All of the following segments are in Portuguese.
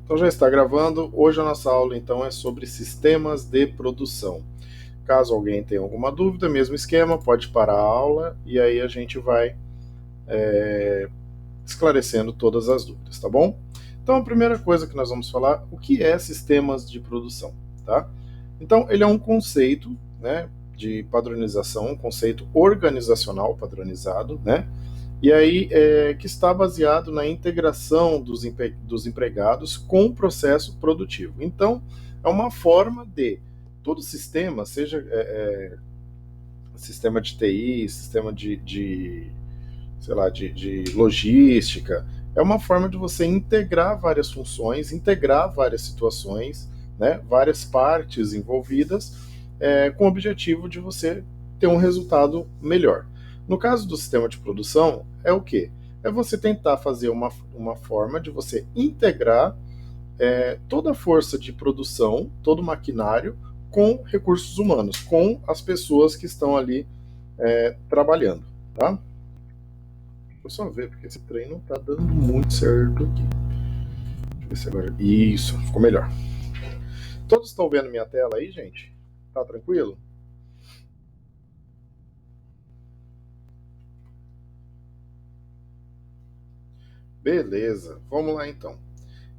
Então já está gravando. Hoje a nossa aula então é sobre sistemas de produção. Caso alguém tenha alguma dúvida, mesmo esquema, pode parar a aula e aí a gente vai esclarecendo todas as dúvidas, tá bom? Então a primeira coisa que nós vamos falar, o que é sistemas de produção, tá? Então ele é um conceito, né, de padronização, um conceito organizacional padronizado, né? E aí que está baseado na integração dos empregados com o processo produtivo. Então, é uma forma de todo sistema, seja sistema de TI, sistema sei lá, de logística, é uma forma de você integrar várias funções, integrar várias situações, né, várias partes envolvidas, com o objetivo de você ter um resultado melhor. No caso do sistema de produção, é o quê? É você tentar fazer uma forma de você integrar toda a força de produção, todo o maquinário, com recursos humanos, com as pessoas que estão ali trabalhando, tá? Deixa eu só ver, porque esse trem não tá dando muito certo aqui. Deixa eu ver se agora... Isso, ficou melhor. Todos estão vendo minha tela aí, gente? Tá tranquilo? Beleza, vamos lá então.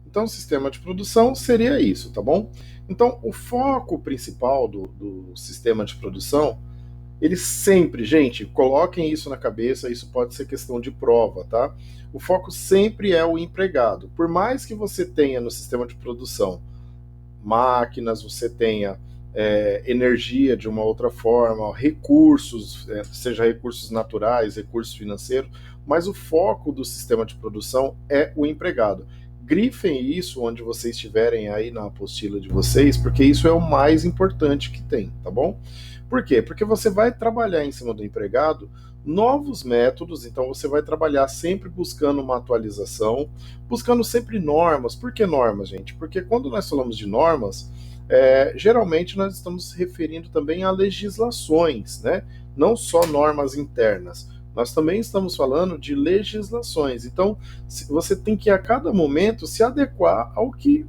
Então, o sistema de produção seria isso, tá bom? Então, o foco principal do sistema de produção, ele sempre, gente, coloquem isso na cabeça, isso pode ser questão de prova, tá? O foco sempre é o empregado. Por mais que você tenha no sistema de produção máquinas, você tenha energia de uma outra forma, recursos, seja recursos naturais, recursos financeiros, mas o foco do sistema de produção é o empregado. Grifem isso onde vocês estiverem aí na apostila de vocês, porque isso é o mais importante que tem, tá bom? Por quê? Porque você vai trabalhar em cima do empregado novos métodos, então você vai trabalhar sempre buscando uma atualização, buscando sempre normas. Por que normas, gente? Porque quando nós falamos de normas, geralmente nós estamos se referindo também a legislações, né? Não só normas internas. Nós também estamos falando de legislações. Então, você tem que a cada momento se adequar ao que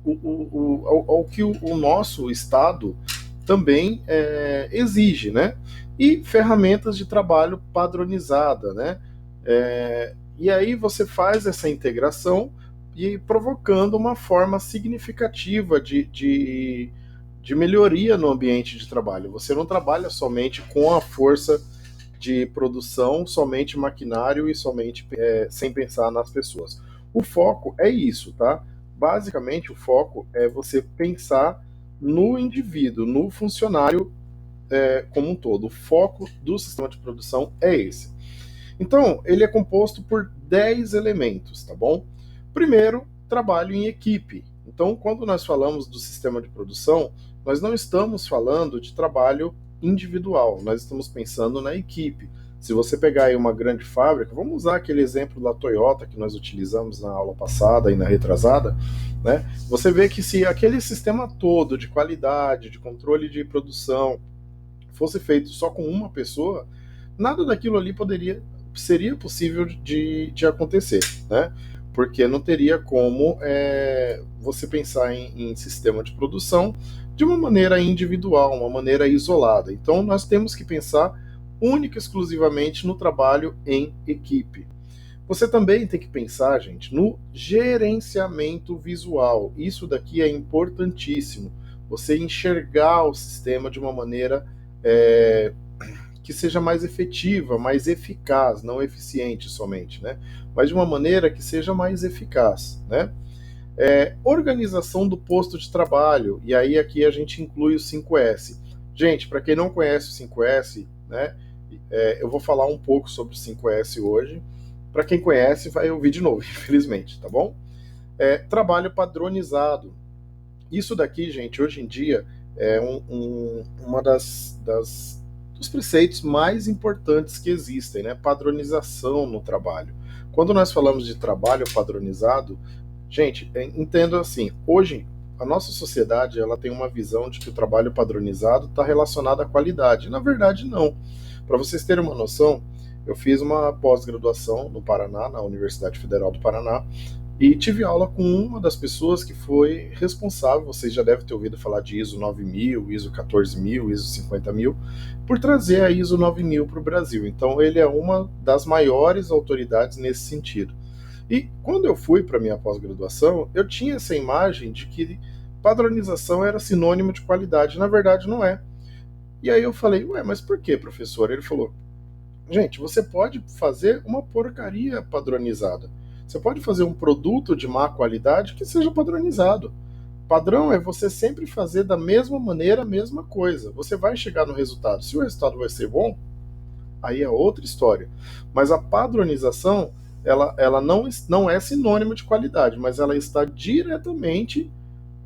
ao que o nosso Estado também exige, né? E ferramentas de trabalho padronizada, né? E aí você faz essa integração e provocando uma forma significativa de melhoria no ambiente de trabalho. Você não trabalha somente com a força de produção, somente maquinário e somente sem pensar nas pessoas. O foco é isso, tá? Basicamente, o foco é você pensar no indivíduo, no funcionário como um todo. O foco do sistema de produção é esse. Então, ele é composto por 10 elementos, tá bom? Primeiro, trabalho em equipe. Então, quando nós falamos do sistema de produção, nós não estamos falando de trabalho individual, nós estamos pensando na equipe. Se você pegar aí uma grande fábrica, vamos usar aquele exemplo da Toyota que nós utilizamos na aula passada e na retrasada, né? Você vê que se aquele sistema todo de qualidade, de controle de produção, fosse feito só com uma pessoa, nada daquilo ali seria possível de acontecer, né? Porque não teria como você pensar em sistema de produção de uma maneira individual, uma maneira isolada. Então nós temos que pensar única e exclusivamente no trabalho em equipe. Você também tem que pensar, gente, no gerenciamento visual. Isso daqui é importantíssimo. Você enxergar o sistema de uma maneira que seja mais efetiva, mais eficaz, não eficiente somente, né? Mas de uma maneira que seja mais eficaz, né? Organização do posto de trabalho, e aí aqui a gente inclui o 5S. Gente, para quem não conhece o 5S, né, eu vou falar um pouco sobre o 5S hoje. Para quem conhece, vai ouvir de novo, infelizmente, tá bom? Trabalho padronizado. Isso daqui, gente, hoje em dia é uma dos preceitos mais importantes que existem, né? Padronização no trabalho. Quando nós falamos de trabalho padronizado, gente, entendo assim, hoje a nossa sociedade ela tem uma visão de que o trabalho padronizado está relacionado à qualidade. Na verdade, não. Para vocês terem uma noção, eu fiz uma pós-graduação no Paraná, na Universidade Federal do Paraná, E tive aula com uma das pessoas que foi responsável, vocês já devem ter ouvido falar de ISO 9000, ISO 14000, ISO 50000, por trazer a ISO 9000 para o Brasil. Então ele é uma das maiores autoridades nesse sentido. E quando eu fui para minha pós-graduação, eu tinha essa imagem de que padronização era sinônimo de qualidade. Na verdade, não é. E aí eu falei, ué, mas por que, professor? Ele falou, gente, você pode fazer uma porcaria padronizada. Você pode fazer um produto de má qualidade que seja padronizado. Padrão é você sempre fazer da mesma maneira a mesma coisa. Você vai chegar no resultado. Se o resultado vai ser bom, aí é outra história. Mas a padronização, ela não é sinônimo de qualidade, mas ela está diretamente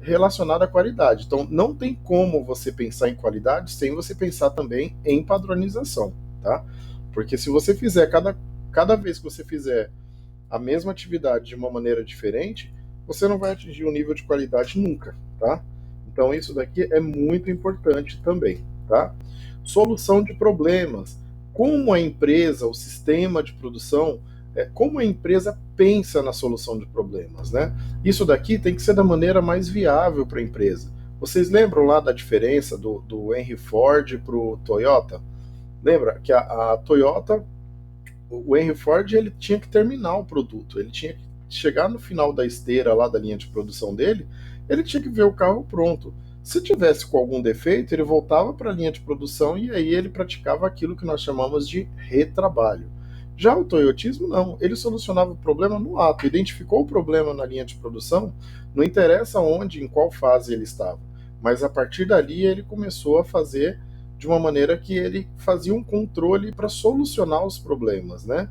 relacionada à qualidade. Então, não tem como você pensar em qualidade sem você pensar também em padronização, tá? Porque se você fizer, cada vez que você fizer a mesma atividade de uma maneira diferente, você não vai atingir um nível de qualidade nunca, tá? Então, isso daqui é muito importante também, tá? Solução de problemas. Como a empresa, o sistema de produção, como a empresa pensa na solução de problemas, né? Isso daqui tem que ser da maneira mais viável para a empresa. Vocês lembram lá da diferença do Henry Ford para o Toyota? Lembra que a Toyota, o Henry Ford, ele tinha que terminar o produto, ele tinha que chegar no final da esteira lá da linha de produção dele, ele tinha que ver o carro pronto. Se tivesse com algum defeito, ele voltava para a linha de produção e aí ele praticava aquilo que nós chamamos de retrabalho. Já o toyotismo não, ele solucionava o problema no ato, identificou o problema na linha de produção, não interessa onde, em qual fase ele estava, mas a partir dali ele começou a fazer de uma maneira que ele fazia um controle para solucionar os problemas, né?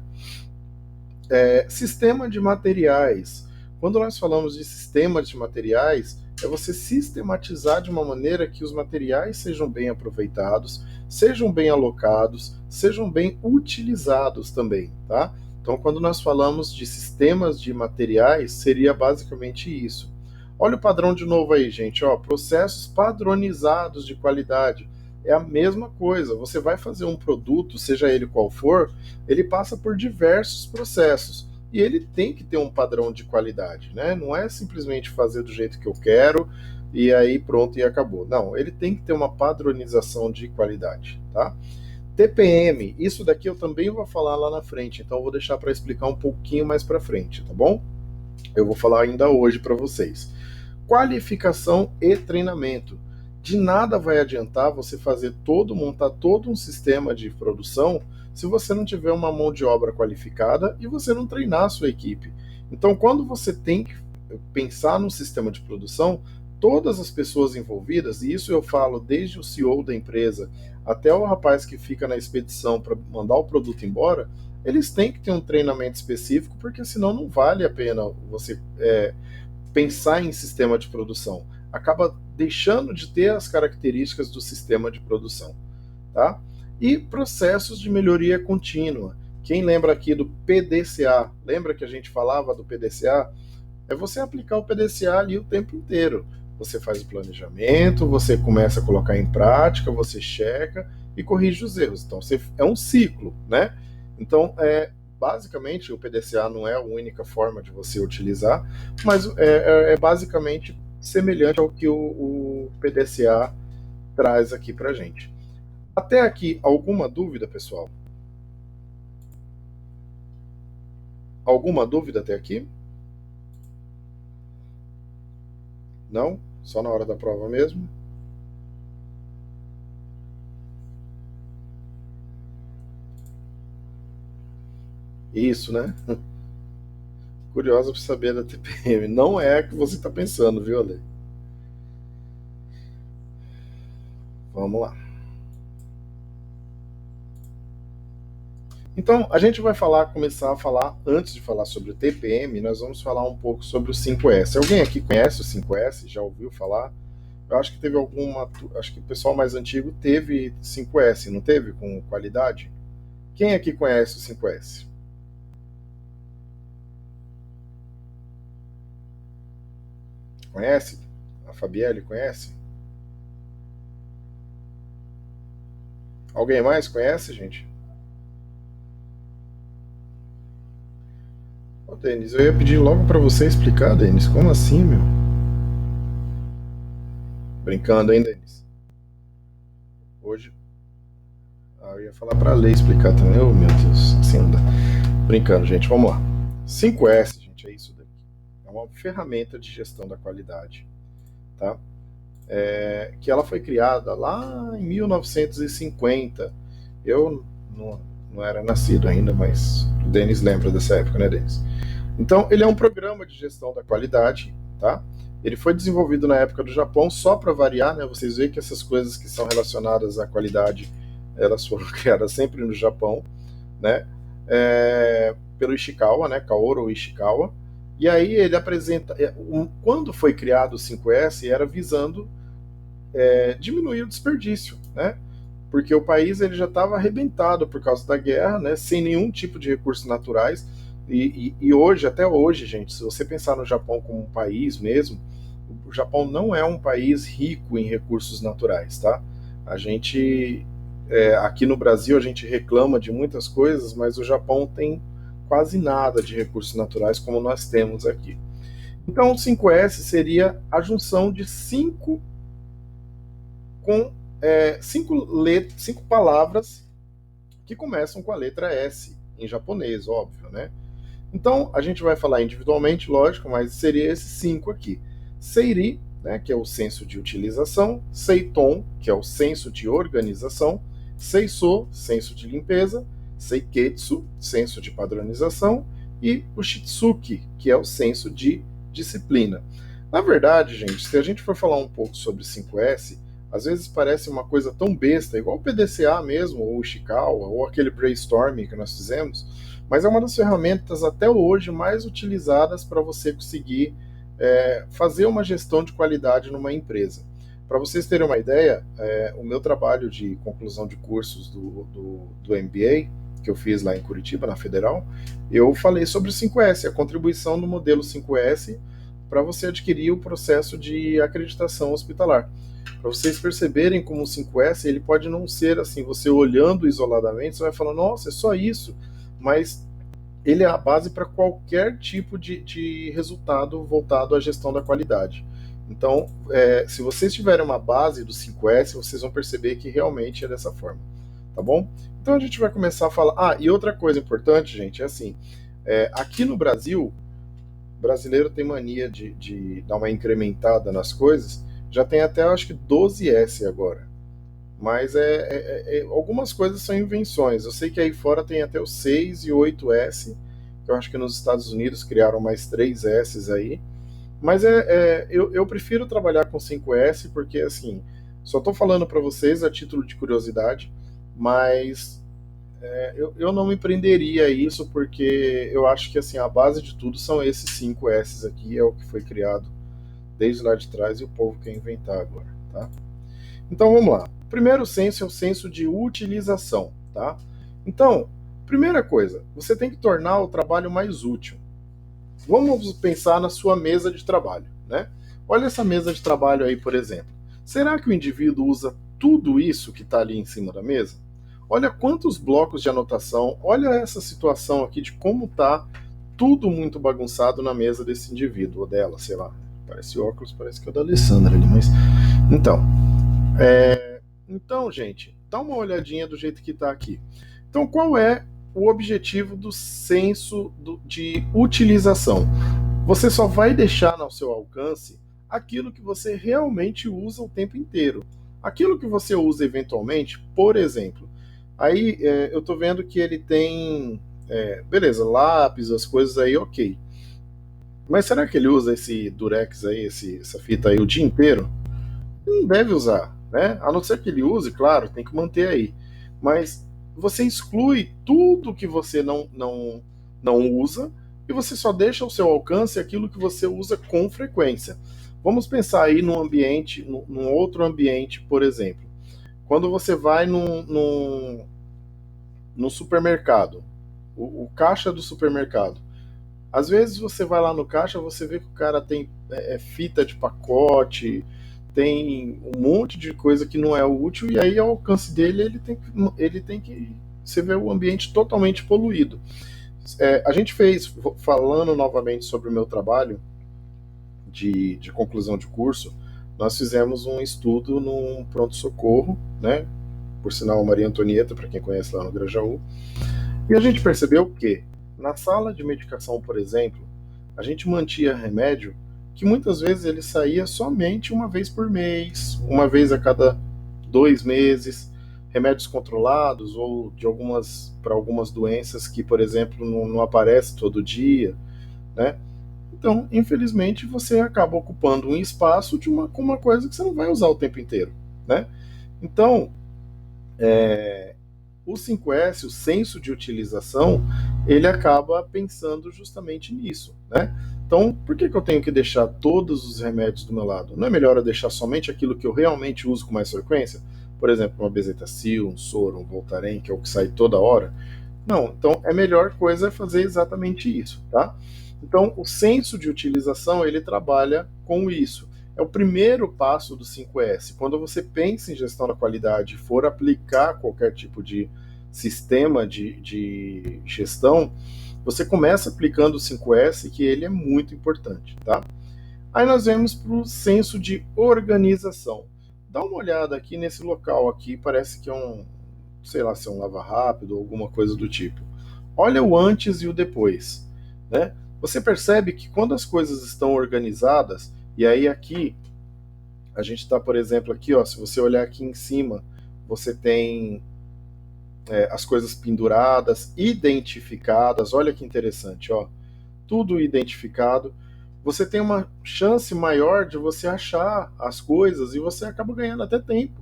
Sistema de materiais. Quando nós falamos de sistema de materiais, é você sistematizar de uma maneira que os materiais sejam bem aproveitados, sejam bem alocados, sejam bem utilizados também, tá? Então, quando nós falamos de sistemas de materiais, seria basicamente isso. Olha o padrão de novo aí, gente, ó, processos padronizados de qualidade. É a mesma coisa. Você vai fazer um produto, seja ele qual for, ele passa por diversos processos e ele tem que ter um padrão de qualidade, né? Não é simplesmente fazer do jeito que eu quero e aí pronto e acabou. Não, ele tem que ter uma padronização de qualidade, tá? TPM, isso daqui eu também vou falar lá na frente, então eu vou deixar para explicar um pouquinho mais para frente, tá bom? Eu vou falar ainda hoje para vocês. Qualificação e treinamento. De nada vai adiantar você montar todo um sistema de produção se você não tiver uma mão de obra qualificada e você não treinar a sua equipe. Então, quando você tem que pensar no sistema de produção, todas as pessoas envolvidas, e isso eu falo desde o CEO da empresa até o rapaz que fica na expedição para mandar o produto embora, eles têm que ter um treinamento específico, porque senão não vale a pena você pensar em sistema de produção. Acaba deixando de ter as características do sistema de produção, tá? E processos de melhoria contínua. Quem lembra aqui do PDCA? Lembra que a gente falava do PDCA? É você aplicar o PDCA ali o tempo inteiro. Você faz o planejamento, você começa a colocar em prática, você checa e corrige os erros. Então, é um ciclo, né? Então, basicamente, o PDCA não é a única forma de você utilizar, mas é basicamente semelhante ao que o PDCA traz aqui para gente. Até aqui, alguma dúvida, pessoal? Alguma dúvida até aqui? Não? Só na hora da prova mesmo? Isso, né? Curiosa para saber da TPM. Não é a que você está pensando, viu, Ale? Vamos lá. Então, a gente vai começar a falar, antes de falar sobre o TPM, nós vamos falar um pouco sobre o 5S. Alguém aqui conhece o 5S? Já ouviu falar? Eu acho que teve acho que o pessoal mais antigo teve 5S, não teve? Com qualidade? Quem aqui conhece o 5S? Conhece? A Fabielle conhece? Alguém mais conhece, gente? Ô, Denis, eu ia pedir logo pra você explicar, Denis. Como assim, meu? Brincando, hein, Denis? Hoje. Eu ia falar pra Lei explicar também. Oh, meu Deus, assim não dá. Brincando, gente, vamos lá. 5S, gente, é isso daqui. É uma ferramenta de gestão da qualidade, tá? Que ela foi criada lá em 1950. Eu não era nascido ainda, mas o Denis lembra dessa época, né, Denis? Então, ele é um programa de gestão da qualidade, tá? Ele foi desenvolvido na época do Japão, só para variar, né? Vocês veem que essas coisas que são relacionadas à qualidade, elas foram criadas sempre no Japão, né? Pelo Ishikawa, né? Kaoru Ishikawa. E aí ele apresenta, quando foi criado o 5S, era visando diminuir o desperdício, né? Porque o país ele já estava arrebentado por causa da guerra, né? Sem nenhum tipo de recursos naturais. E hoje, até hoje, gente, se você pensar no Japão como um país mesmo, o Japão não é um país rico em recursos naturais, tá? A gente, aqui no Brasil, a gente reclama de muitas coisas, mas o Japão tem quase nada de recursos naturais como nós temos aqui. Então, o 5S seria a junção de cinco palavras que começam com a letra S, em japonês, óbvio, né? Então, a gente vai falar individualmente, lógico, mas seria esses 5 aqui. Seiri, né, que é o senso de utilização, Seiton, que é o senso de organização, Seiso, senso de limpeza, Seiketsu, senso de padronização, e o Shitsuki, que é o senso de disciplina. Na verdade, gente, se a gente for falar um pouco sobre 5S, às vezes parece uma coisa tão besta, igual o PDCA mesmo, ou o Ishikawa, ou aquele brainstorming que nós fizemos, mas é uma das ferramentas até hoje mais utilizadas para você conseguir fazer uma gestão de qualidade numa empresa. Para vocês terem uma ideia, o meu trabalho de conclusão de cursos do MBA, que eu fiz lá em Curitiba, na Federal, eu falei sobre o 5S, a contribuição do modelo 5S para você adquirir o processo de acreditação hospitalar. Para vocês perceberem como o 5S ele pode não ser assim, você olhando isoladamente, você vai falar, nossa, é só isso, mas ele é a base para qualquer tipo de resultado voltado à gestão da qualidade. Então, se vocês tiverem uma base do 5S, vocês vão perceber que realmente é dessa forma, tá bom? Então a gente vai começar a falar. E outra coisa importante, gente, é assim, aqui no Brasil, o brasileiro tem mania de dar uma incrementada nas coisas, já tem até, acho que 12S agora. Mas algumas coisas são invenções. Eu sei que aí fora tem até o 6 e 8S, que eu acho que nos Estados Unidos criaram mais 3S aí. Mas eu prefiro trabalhar com 5S porque, assim, só estou falando para vocês a título de curiosidade, mas eu não me prenderia a isso porque eu acho que, assim, a base de tudo são esses 5S aqui, é o que foi criado desde lá de trás e o povo quer inventar agora, tá? Então vamos lá. O primeiro senso é o senso de utilização, tá? Então, primeira coisa, você tem que tornar o trabalho mais útil. Vamos pensar na sua mesa de trabalho, né? Olha essa mesa de trabalho aí, por exemplo. Será que o indivíduo usa tudo isso que está ali em cima da mesa? Olha quantos blocos de anotação, olha essa situação aqui de como está tudo muito bagunçado na mesa desse indivíduo, ou dela, sei lá. Parece óculos, parece que é o da Alessandra ali, mas... Então, gente, dá uma olhadinha do jeito que está aqui. Então, qual é o objetivo do senso de utilização? Você só vai deixar ao seu alcance aquilo que você realmente usa o tempo inteiro. Aquilo que você usa eventualmente, por exemplo, aí eu estou vendo que ele tem, beleza, lápis, as coisas aí, ok. Mas será que ele usa esse durex aí, essa fita aí o dia inteiro? Não deve usar, né? A não ser que ele use, claro, tem que manter aí. Mas você exclui tudo que você não usa e você só deixa ao seu alcance aquilo que você usa com frequência. Vamos pensar aí num ambiente, num outro ambiente, por exemplo. Quando você vai no supermercado, o caixa do supermercado. Às vezes você vai lá no caixa, você vê que o cara tem fita de pacote, tem um monte de coisa que não é útil, e aí ao alcance dele ele tem que você vê o ambiente totalmente poluído. A gente fez, falando novamente sobre o meu trabalho de conclusão de curso, nós fizemos um estudo num pronto-socorro, né? Por sinal, a Maria Antonieta, para quem conhece lá no Grajaú. E a gente percebeu que, na sala de medicação, por exemplo, a gente mantinha remédio que muitas vezes ele saía somente uma vez por mês, uma vez a cada 2 meses, remédios controlados ou de para algumas doenças que, por exemplo, não aparece todo dia, né? Então, infelizmente, você acaba ocupando um espaço com uma coisa que você não vai usar o tempo inteiro, né? Então, o 5S, o senso de utilização, ele acaba pensando justamente nisso, né? Então, por que eu tenho que deixar todos os remédios do meu lado? Não é melhor eu deixar somente aquilo que eu realmente uso com mais frequência? Por exemplo, uma bezetacil, um soro, um Voltaren, que é o que sai toda hora. Não, então a melhor coisa é fazer exatamente isso, tá? Então, o senso de utilização, ele trabalha com isso. É o primeiro passo do 5S. Quando você pensa em gestão da qualidade e for aplicar qualquer tipo de sistema de gestão, você começa aplicando o 5S, que ele é muito importante, tá? Aí nós vemos para o senso de organização. Dá uma olhada aqui nesse local aqui, parece que é sei lá, se é um lava rápido ou alguma coisa do tipo. Olha o antes e o depois, né? Você percebe que quando as coisas estão organizadas, e aí aqui a gente está, por exemplo, aqui, ó, se você olhar aqui em cima, você tem as coisas penduradas, identificadas. Olha que interessante, ó, tudo identificado. Você tem uma chance maior de você achar as coisas e você acaba ganhando até tempo,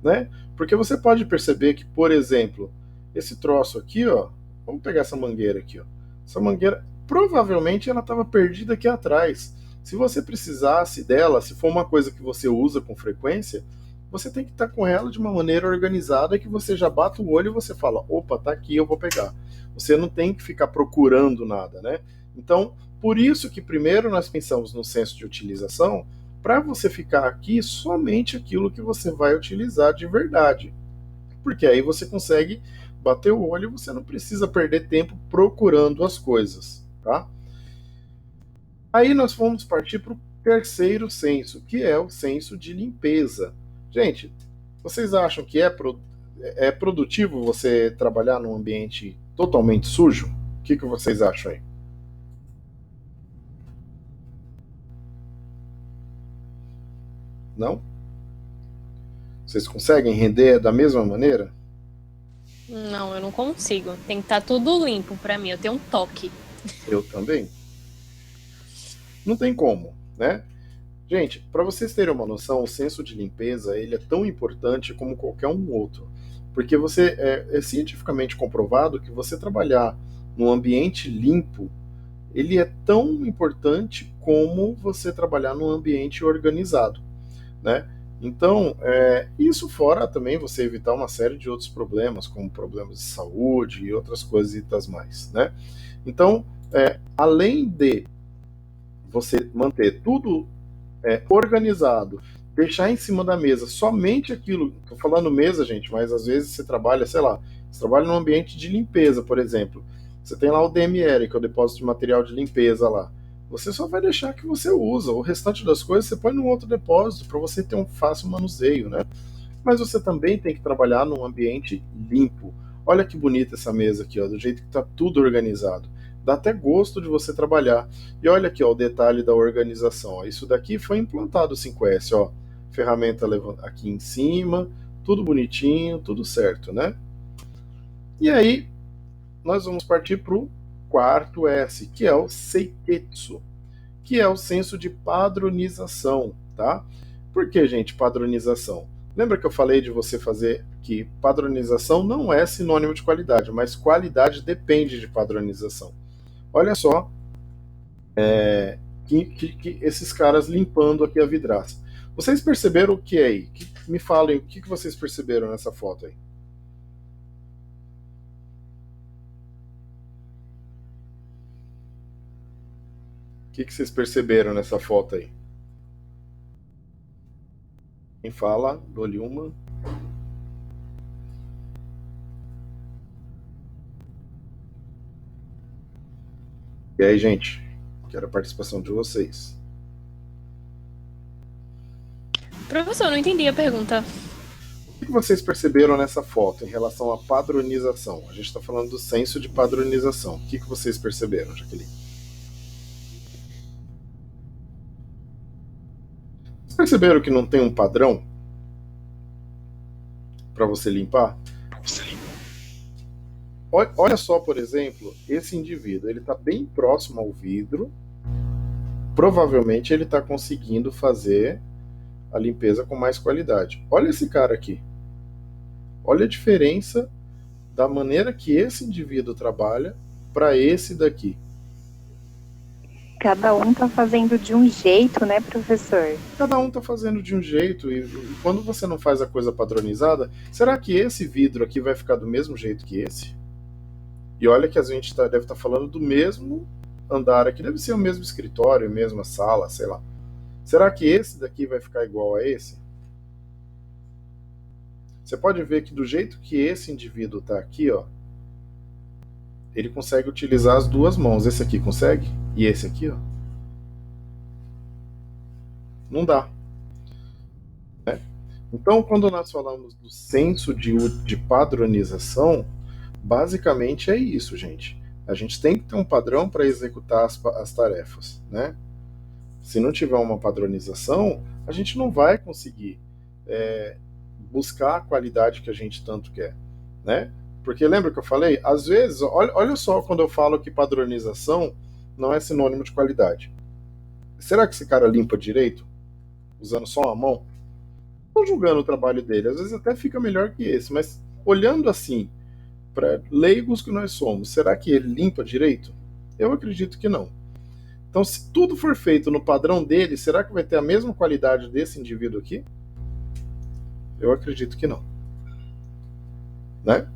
né? Porque você pode perceber que, por exemplo, esse troço aqui, ó, vamos pegar essa mangueira aqui, ó. Essa mangueira, provavelmente ela estava perdida aqui atrás. Se você precisasse dela, se for uma coisa que você usa com frequência, você tem que estar com ela de uma maneira organizada que você já bata o olho e você fala, opa, tá aqui, eu vou pegar. Você não tem que ficar procurando nada, né? Então, por isso que primeiro nós pensamos no senso de utilização, para você ficar aqui somente aquilo que você vai utilizar de verdade. Porque aí você consegue bater o olho e você não precisa perder tempo procurando as coisas, tá? Aí nós vamos partir para o terceiro senso, que é o senso de limpeza. Gente, vocês acham que é produtivo você trabalhar num ambiente totalmente sujo? O que vocês acham aí? Não? Vocês conseguem render da mesma maneira? Não, eu não consigo. Tem que estar tudo limpo pra mim. Eu tenho um toque. Eu também. Não tem como, né? Gente, para vocês terem uma noção, o senso de limpeza ele é tão importante como qualquer um outro, porque é cientificamente comprovado que você trabalhar num ambiente limpo, ele é tão importante como você trabalhar num ambiente organizado, né? Então, isso fora também você evitar uma série de outros problemas, como problemas de saúde e outras coisitas mais, né? Então, além de você manter tudo organizado, deixar em cima da mesa somente aquilo. Estou falando mesa, gente, mas às vezes você trabalha, sei lá, você trabalha num ambiente de limpeza, por exemplo. Você tem lá o DML, que é o depósito de material de limpeza lá. Você só vai deixar que você usa. O restante das coisas você põe num outro depósito para você ter um fácil manuseio, né? Mas você também tem que trabalhar num ambiente limpo. Olha que bonita essa mesa aqui, ó, do jeito que está tudo organizado. Dá até gosto de você trabalhar. E olha aqui ó, o detalhe da organização. Ó. Isso daqui foi implantado o 5S, ó. Ferramenta aqui em cima, tudo bonitinho, tudo certo, né? E aí, nós vamos partir para o quarto S, que é o Seiketsu, que é o senso de padronização, tá? Por que, gente, padronização? Lembra que eu falei de você fazer que padronização não é sinônimo de qualidade, mas qualidade depende de padronização. Olha só que esses caras limpando aqui a vidraça. Vocês perceberam o que é aí? Me falem o que vocês perceberam nessa foto aí. O que vocês perceberam nessa foto aí? Quem fala? Dou-lhe uma. E aí, gente, quero a participação de vocês. Professor, eu não entendi a pergunta. O que vocês perceberam nessa foto em relação à padronização? A gente está falando do senso de padronização. O que vocês perceberam, Jaqueline? Vocês perceberam que não tem um padrão para você limpar? Olha só, por exemplo, esse indivíduo, ele está bem próximo ao vidro. Provavelmente ele está conseguindo fazer a limpeza com mais qualidade. Olha esse cara aqui. Olha a diferença da maneira que esse indivíduo trabalha para esse daqui. Cada um tá fazendo de um jeito, né, professor? Cada um tá fazendo de um jeito, e quando você não faz a coisa padronizada, será que esse vidro aqui vai ficar do mesmo jeito que esse? E olha que a gente deve estar falando do mesmo andar aqui, deve ser o mesmo escritório, a mesma sala, sei lá. Será que esse daqui vai ficar igual a esse? Você pode ver que do jeito que esse indivíduo está aqui, ó, ele consegue utilizar as duas mãos. Esse aqui consegue? E esse aqui, ó, não dá. Né? Então, quando nós falamos do senso de padronização, basicamente é isso, gente. A gente tem que ter um padrão para executar as tarefas, né? Se não tiver uma padronização, a gente não vai conseguir buscar a qualidade que a gente tanto quer, né? Porque lembra que eu falei? Às vezes, olha só quando eu falo que padronização não é sinônimo de qualidade. Será que esse cara limpa direito? Usando só uma mão? Estou julgando o trabalho dele. Às vezes até fica melhor que esse, mas olhando assim, para leigos que nós somos, será que ele limpa direito? Eu acredito que não. Então, se tudo for feito no padrão dele, será que vai ter a mesma qualidade desse indivíduo aqui? Eu acredito que não. Né?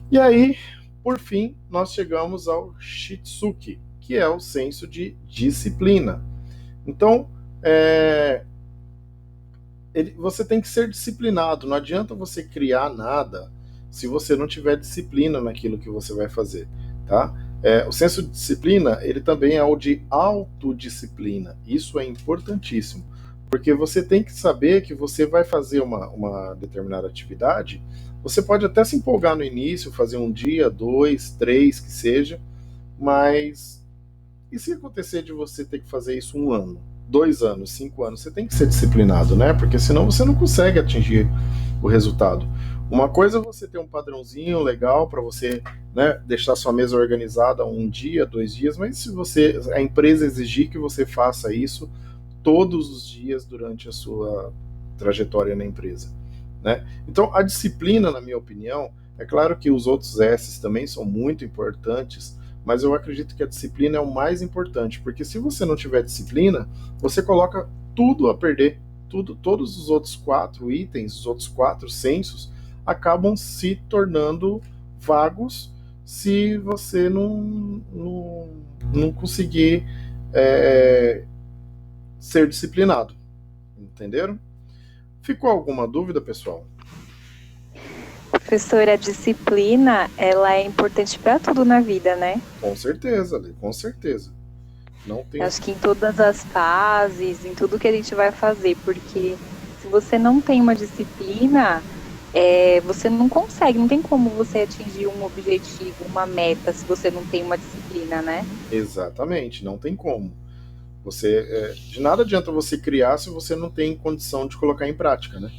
E aí, por fim, nós chegamos ao Shitsuki, que é o senso de disciplina. Então, você tem que ser disciplinado. Não adianta você criar nada se você não tiver disciplina naquilo que você vai fazer, tá? O senso de disciplina, ele também é o de autodisciplina. Isso é importantíssimo, porque você tem que saber que você vai fazer uma determinada atividade. Você pode até se empolgar no início, fazer um dia, 2, 3, que seja, mas e se acontecer de você ter que fazer isso 1 ano, 2 anos, 5 anos? Você tem que ser disciplinado, né? Porque senão você não consegue atingir o resultado. Uma coisa é você ter um padrãozinho legal para você, né, deixar sua mesa organizada 1 dia, 2 dias, mas se a empresa exigir que você faça isso todos os dias durante a sua trajetória na empresa, né? Então, a disciplina, na minha opinião, é claro que os outros S's também são muito importantes, mas eu acredito que a disciplina é o mais importante, porque se você não tiver disciplina, você coloca tudo a perder. Todos os outros 4 itens, os outros 4 sensos, acabam se tornando vagos se você não conseguir ser disciplinado. Entenderam? Ficou alguma dúvida, pessoal? Professora, a disciplina, ela é importante para tudo na vida, né? Com certeza, Lê, com certeza. Não tem... Acho que em todas as fases, em tudo que a gente vai fazer, porque se você não tem uma disciplina, você não consegue, não tem como você atingir um objetivo, uma meta, se você não tem uma disciplina, né? Exatamente, não tem como. De nada adianta você criar se você não tem condição de colocar em prática, né?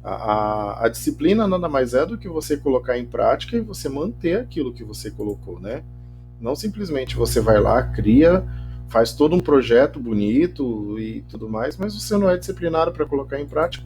A disciplina nada mais é do que você colocar em prática e você manter aquilo que você colocou, né? Não simplesmente você vai lá, cria, faz todo um projeto bonito e tudo mais, mas você não é disciplinado para colocar em prática,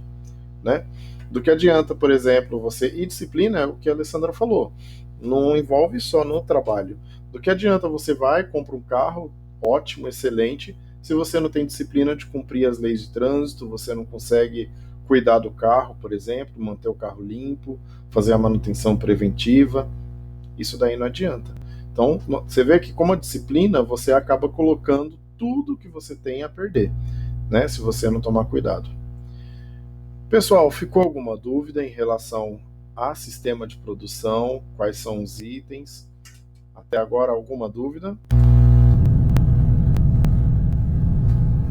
né? Do que adianta, por exemplo, você... E disciplina é o que a Alessandra falou, não envolve só no trabalho. Do que adianta você vai, compra um carro, ótimo, excelente, se você não tem disciplina de cumprir as leis de trânsito, você não consegue cuidar do carro, por exemplo, manter o carro limpo, fazer a manutenção preventiva, isso daí não adianta. Então, você vê que como a disciplina, você acaba colocando tudo que você tem a perder, né, se você não tomar cuidado. Pessoal, ficou alguma dúvida em relação a sistema de produção, quais são os itens. Até agora, alguma dúvida?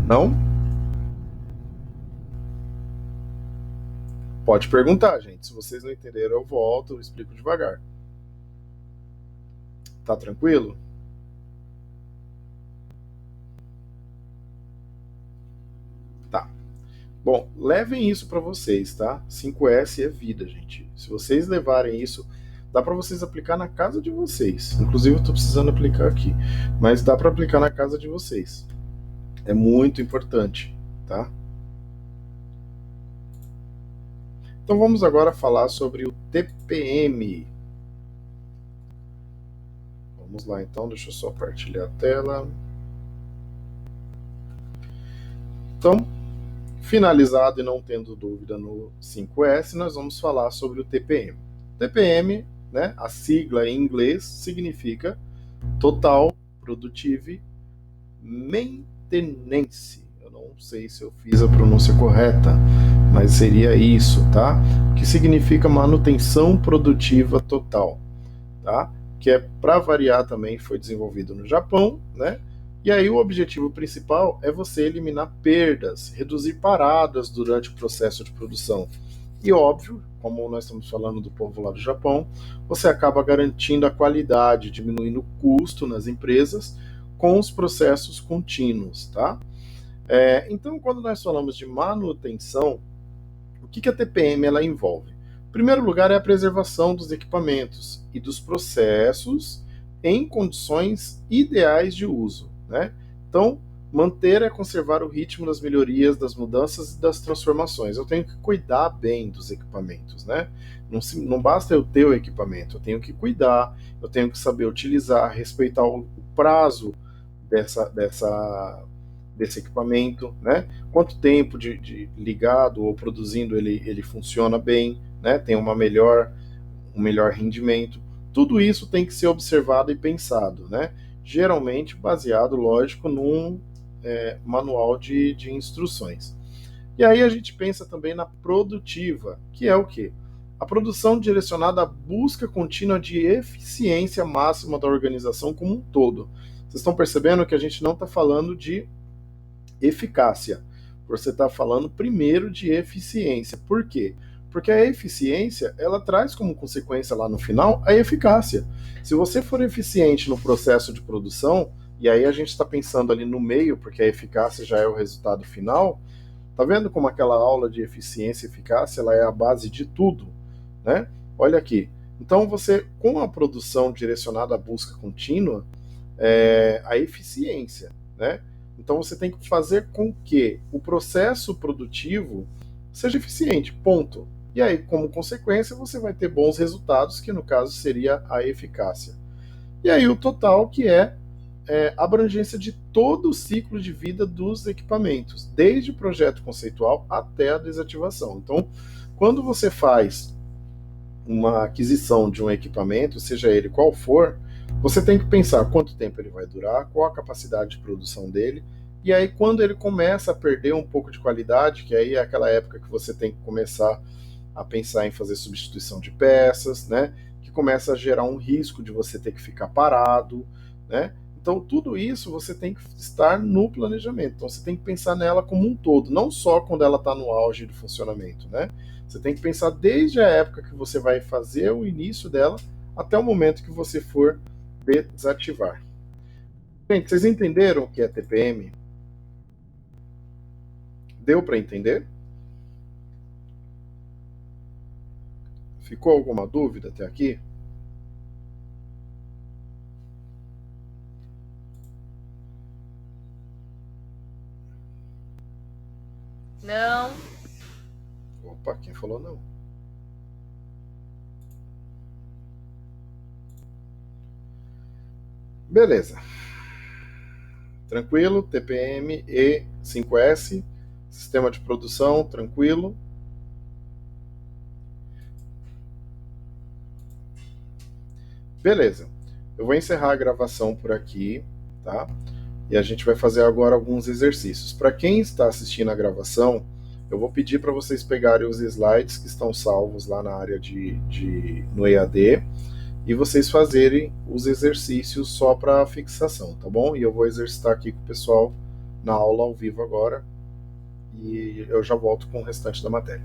Não? Pode perguntar, gente. Se vocês não entenderam, eu volto, eu explico devagar. Tá tranquilo? Tá. Bom, levem isso para vocês, tá? 5S é vida, gente. Se vocês levarem isso, dá para vocês aplicar na casa de vocês. Inclusive, eu estou precisando aplicar aqui, mas dá para aplicar na casa de vocês. É muito importante, tá? Então vamos agora falar sobre o TPM. Vamos lá então, deixa eu só partilhar a tela. Então, finalizado e não tendo dúvida no 5S, nós vamos falar sobre o TPM. TPM, né, a sigla em inglês, significa Total Productive Maintenance. Eu não sei se eu fiz a pronúncia correta, mas seria isso, tá? Que significa manutenção produtiva total, tá? Que é, para variar também, foi desenvolvido no Japão, né? E aí o objetivo principal é você eliminar perdas, reduzir paradas durante o processo de produção. E óbvio, como nós estamos falando do povo lá do Japão, você acaba garantindo a qualidade, diminuindo o custo nas empresas com os processos contínuos, tá? Então, quando nós falamos de manutenção, o que a TPM ela envolve? Em primeiro lugar, é a preservação dos equipamentos e dos processos em condições ideais de uso, né? Então, manter é conservar o ritmo das melhorias, das mudanças e das transformações. Eu tenho que cuidar bem dos equipamentos, né? Não basta eu ter o equipamento, eu tenho que cuidar, eu tenho que saber utilizar, respeitar o prazo desse equipamento, né? Quanto tempo de ligado ou produzindo ele funciona bem, né? Tem um melhor rendimento. Tudo isso tem que ser observado e pensado, né? Geralmente baseado, lógico, num manual de instruções. E aí a gente pensa também na produtiva, que é o quê? A produção direcionada à busca contínua de eficiência máxima da organização como um todo. Vocês estão percebendo que a gente não está falando de eficácia. Você está falando primeiro de eficiência. Por quê? Porque a eficiência, ela traz como consequência lá no final a eficácia. Se você for eficiente no processo de produção, e aí a gente está pensando ali no meio, porque a eficácia já é o resultado final, tá vendo como aquela aula de eficiência e eficácia, ela é a base de tudo, né? Olha aqui. Então você, com a produção direcionada à busca contínua, a eficiência, né? Então você tem que fazer com que o processo produtivo seja eficiente, ponto. E aí, como consequência, você vai ter bons resultados, que no caso seria a eficácia. E aí o total, que é a abrangência de todo o ciclo de vida dos equipamentos, desde o projeto conceitual até a desativação. Então, quando você faz uma aquisição de um equipamento, seja ele qual for, você tem que pensar quanto tempo ele vai durar, qual a capacidade de produção dele, e aí quando ele começa a perder um pouco de qualidade, que aí é aquela época que você tem que começar a pensar em fazer substituição de peças, né, que começa a gerar um risco de você ter que ficar parado, né. Então tudo isso você tem que estar no planejamento, então você tem que pensar nela como um todo, não só quando ela está no auge do funcionamento, né. Você tem que pensar desde a época que você vai fazer o início dela até o momento que você for desativar. Gente, vocês entenderam o que é TPM? Deu para entender? Ficou alguma dúvida até aqui? Não. Opa, quem falou não? Beleza. Tranquilo, TPM e 5S, sistema de produção, tranquilo. Beleza. Eu vou encerrar a gravação por aqui, tá? E a gente vai fazer agora alguns exercícios. Para quem está assistindo a gravação, Eu vou pedir para vocês pegarem os slides que estão salvos lá na área no EAD e vocês fazerem os exercícios só para fixação, tá bom? E eu vou exercitar aqui com o pessoal na aula ao vivo agora e eu já volto com o restante da matéria.